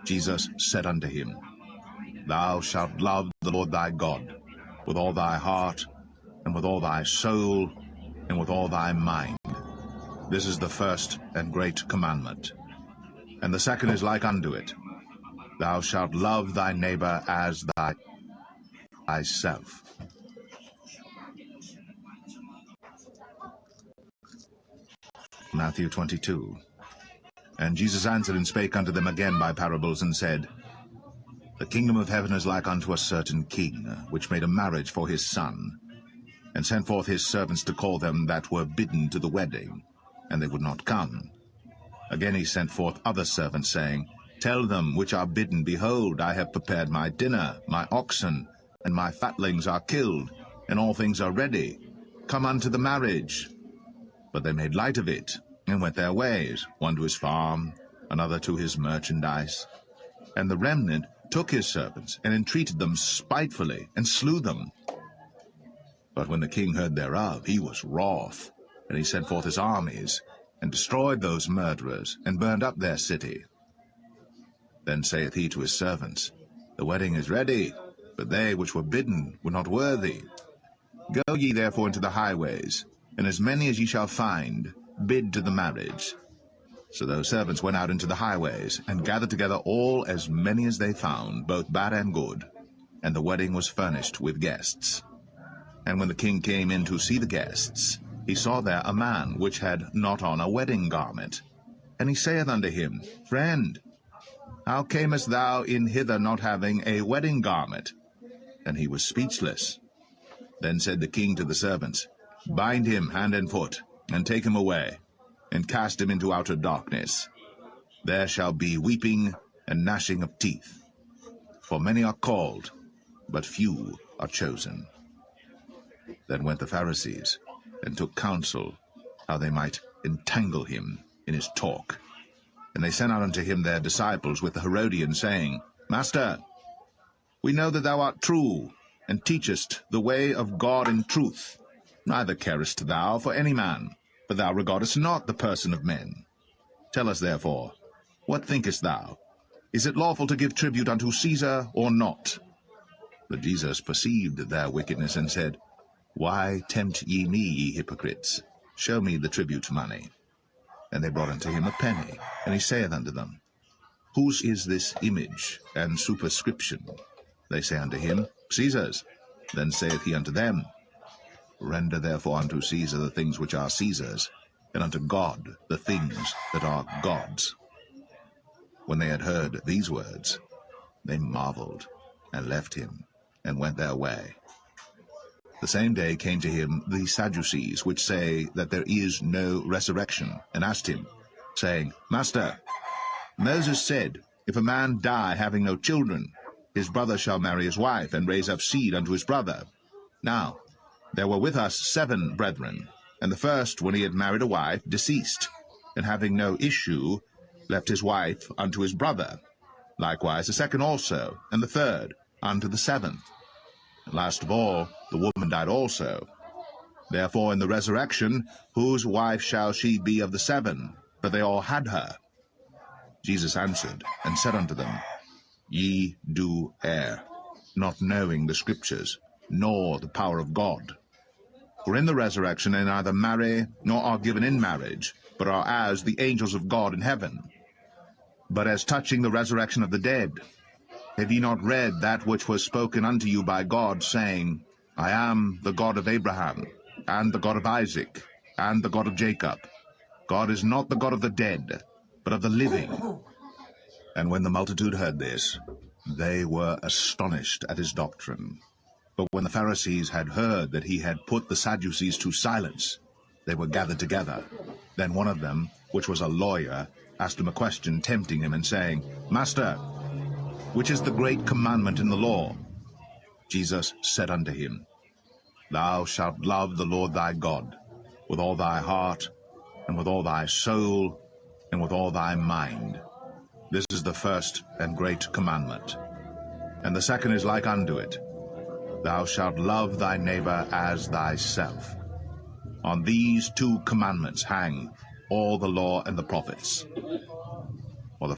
Jesus said unto him, Thou shalt love the Lord thy God with all thy heart, and with all thy soul, and with all thy mind. This is the first and great commandment. And the second is like unto it. Thou shalt love thy neighbor as thyself. Matthew 22. And Jesus answered and spake unto them again by parables, and said, The kingdom of heaven is like unto a certain king, which made a marriage for his son, and sent forth his servants to call them that were bidden to the wedding, and they would not come. Again he sent forth other servants, saying, Tell them which are bidden, Behold, I have prepared my dinner, my oxen and my fatlings are killed, and all things are ready. Come unto the marriage. But they made light of it, and went their ways, one to his farm, another to his merchandise. And the remnant took his servants, and entreated them spitefully, and slew them. But when the king heard thereof, he was wroth, and he sent forth his armies, and destroyed those murderers, and burned up their city. Then saith he to his servants, The wedding is ready, but they which were bidden were not worthy. Go ye therefore into the highways, and as many as ye shall find, bid to the marriage. So those servants went out into the highways, and gathered together all as many as they found, both bad and good. And the wedding was furnished with guests. And when the king came in to see the guests, he saw there a man which had not on a wedding garment. And he saith unto him, Friend, how camest thou in hither not having a wedding garment? And he was speechless. Then said the king to the servants, Bind him hand and foot, and take him away, and cast him into outer darkness. There shall be weeping and gnashing of teeth. For many are called, but few are chosen. Then went the Pharisees, and took counsel, how they might entangle him in his talk. And they sent out unto him their disciples with the Herodians, saying, Master, we know that thou art true, and teachest the way of God in truth. Neither carest thou for any man, but thou regardest not the person of men. Tell us therefore, what thinkest thou? Is it lawful to give tribute unto Caesar, or not? But Jesus perceived their wickedness, and said, Why tempt ye me, ye hypocrites? Show me the tribute money. And they brought unto him a penny. And he saith unto them, Whose is this image and superscription? They say unto him, Caesar's. Then saith he unto them, Render therefore unto Caesar the things which are Caesar's, and unto God the things that are God's. When they had heard these words, they marveled, and left him, and went their way. The same day came to him the Sadducees, which say that there is no resurrection, and asked him, saying, Master, Moses said, If a man die having no children, his brother shall marry his wife, and raise up seed unto his brother. Now there were with us 7 brethren, and the first, when he had married a wife, deceased, and having no issue, left his wife unto his brother. Likewise the second also, and the third unto the 7th. And last of all, the woman died also. Therefore in the resurrection, whose wife shall she be of the 7? For they all had her. Jesus answered, and said unto them, Ye do err, not knowing the Scriptures, nor the power of God. For in the resurrection they neither marry, nor are given in marriage, but are as the angels of God in heaven. But as touching the resurrection of the dead, have ye not read that which was spoken unto you by God, saying, I am the God of Abraham, and the God of Isaac, and the God of Jacob. God is not the God of the dead, but of the living. And when the multitude heard this, they were astonished at his doctrine. But when the Pharisees had heard that he had put the Sadducees to silence, they were gathered together. Then one of them, which was a lawyer, asked him a question, tempting him, and saying, Master, which is the great commandment in the law? Jesus said unto him, Thou shalt love the Lord thy God with all thy heart, and with all thy soul, and with all thy mind. This is the first and great commandment. And the second is like unto it. Thou shalt love thy neighbor as thyself. On these 2 commandments hang all the law and the prophets. Or the